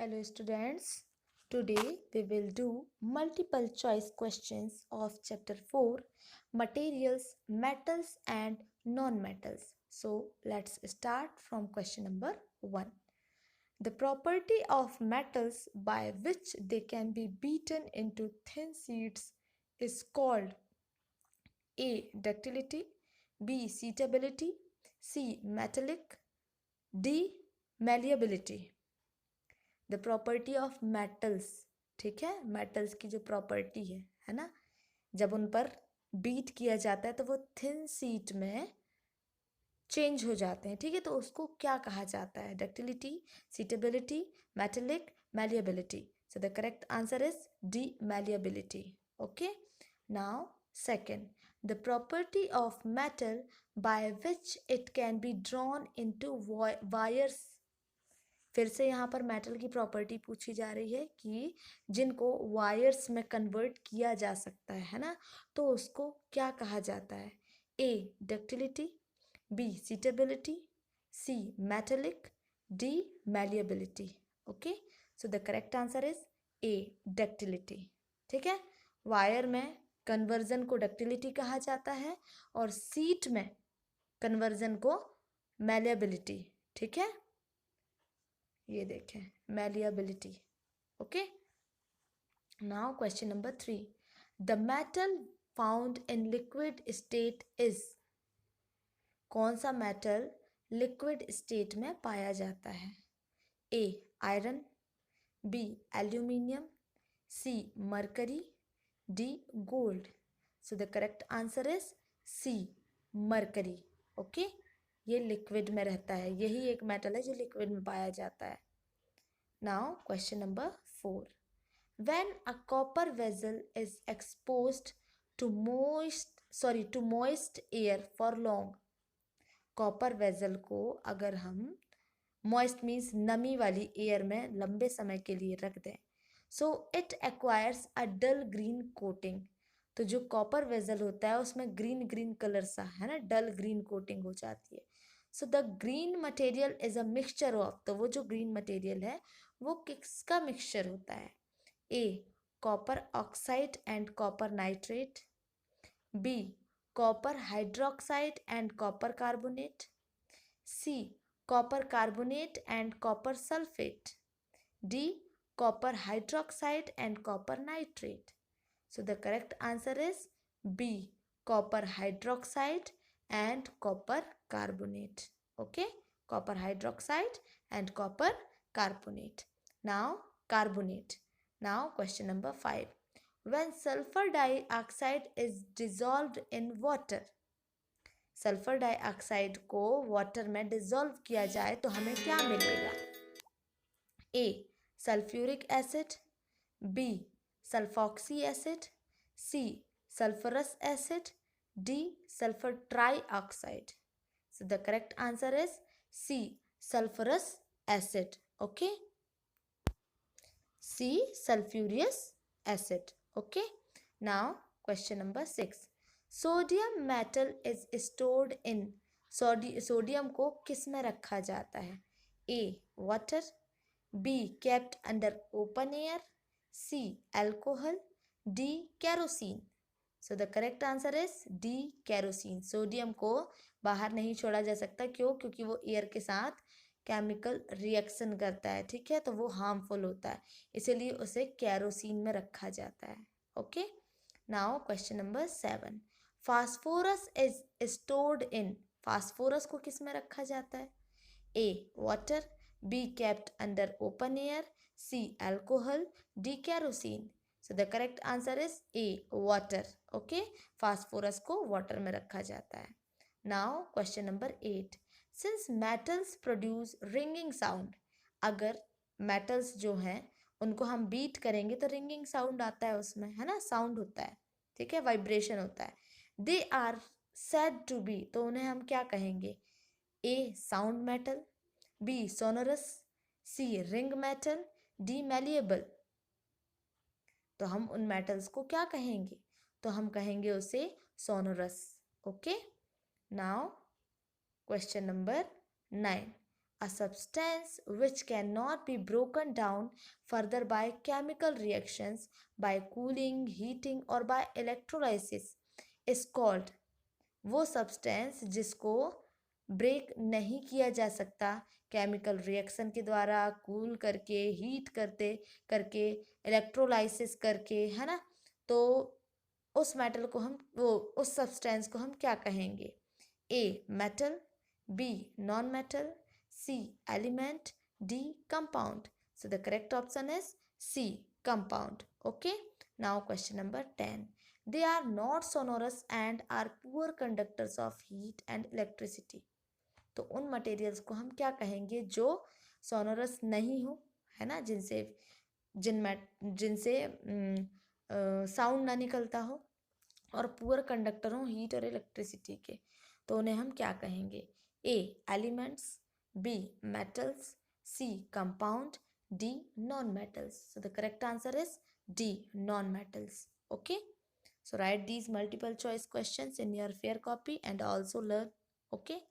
Hello students, today we will do multiple choice questions of chapter 4 materials, metals and non-metals. So let's start from question number 1. The property of metals by which they can be beaten into thin sheets is called A. Ductility, B. Seatability, C. Metallic, D. Malleability. The property of metals, ठीक है, metals की जो property है ना, जब उन पर beat किया जाता है तो वो थिन शीट में चेंज हो जाते हैं, ठीक है, तो उसको क्या कहा जाता है? डक्टिलिटी, सीटेबिलिटी, metallic, malleability. So the correct answer is D, malleability. Okay, now second, the property of metal by which it can be drawn into wires. फिर से यहाँ पर मेटल की प्रॉपर्टी पूछी जा रही है कि जिनको वायर्स में कन्वर्ट किया जा सकता है ना, तो उसको क्या कहा जाता है? A. Ductility, B. Suitability, C. Metallic, D. Malleability. Okay, so the correct answer is A. Ductility. ठीक है, वायर में कन्वर्जन को डक्टिलिटी कहा जाता है और सीट में कन्वर्जन को मैलिएबिलिटी. ठीक है, ये देखें, malleability. Okay, now question number 3. The metal found in liquid state is. कौन सा मेटल लिक्विड स्टेट में पाया जाता है? A. Iron, B. Aluminium, C. Mercury, D. Gold. So the correct answer is C. Mercury. Okay, ये लिक्विड में रहता है, यही एक मेटल है जो लिक्विड में पाया जाता है. Now question number 4. When a copper vessel is exposed to moist air for long. Copper vessel को अगर हम मॉइस्ट मीन्स नमी वाली एयर में लंबे समय के लिए रख दें, so it acquires a dull green coating. तो जो कॉपर वेसल होता है उसमें ग्रीन ग्रीन कलर सा है ना, डल ग्रीन कोटिंग हो जाती है. So the green material is a mixture of. तो वो जो ग्रीन मटेरियल है वो किसका मिक्सचर होता है? A. Copper oxide and copper nitrate, B. Copper hydroxide and copper carbonate, C. Copper carbonate and copper sulphate, D. Copper hydroxide and copper nitrate. So the correct answer is B. Copper hydroxide and copper carbonate. Okay, copper hydroxide and copper carbonate. Now carbonate. Now question number 5. When sulfur dioxide is dissolved in water. Sulphur dioxide को water में dissolve किया जाए तो हमें क्या मिलेगा? A. Sulphuric acid, B. Sulphoxy acid, C. Sulphurous acid, D. Sulphur trioxide. So the correct answer is C. Sulphurous acid. Okay, C. Sulphurous acid. Okay, now question number 6. Sodium metal is stored in. Sodium को किस में रखा जाता है? A. Water, B. Kept under open air, C. Alcohol, D. Kerosene. So the correct answer is D. Kerosene. Sodium को बाहर नहीं छोड़ा जा सकता. क्यों? क्योंकि वो एयर के साथ केमिकल रिएक्शन करता है, ठीक है, तो वो हार्मफुल होता है, इसीलिए उसे केरोसिन में रखा जाता है. Okay, now question number 7. Phosphorus is stored in. Phosphorus को किस में रखा जाता है? A. Water, B. Kept under open air, C. Alcohol, D. Kerosene. So the correct answer is A. Water. Okay, phosphorus को वाटर में रखा जाता है. Now question number 8. Since metals produce ringing sound. अगर मेटल्स जो हैं उनको हम बीट करेंगे तो रिंगिंग साउंड आता है उसमें, है ना, साउंड होता है, ठीक है, वाइब्रेशन होता है. They are said to be. तो उन्हें हम क्या कहेंगे? A. Sound metal, B. Sonorous, C. Ring metal, D. Malleable. तो हम उन मेटल्स को क्या कहेंगे? तो हम कहेंगे उसे sonorous. Okay, now question number 9. a substance which cannot be broken down further by chemical reactions, by cooling, heating or by electrolysis is called, वो सब्सटेंस जिसको ब्रेक नहीं किया जा सकता केमिकल रिएक्शन के द्वारा, कूल करके, हीट करते करके, इलेक्ट्रोलाइसिस करके, है ना। तो उस मेटल को हम वो उस सब्सटेंस को हम क्या कहेंगे? A metal, B non metal, C element, D compound. So the correct option is C, compound. Okay. Now question number 10. They are not sonorous and are poor conductors of heat and electricity. तो उन materials को हम क्या कहेंगे जो sonorous नहीं हो, है ना, जिनसे साउंड ना निकलता हो और पुअर कंडक्टर हो हीट और इलेक्ट्रिसिटी के, तो उन्हें हम क्या कहेंगे? A elements, B metals, C compound, D non metals. So the correct answer is D, non metals. Okay. So write these multiple choice questions in your fair copy and also learn. Okay.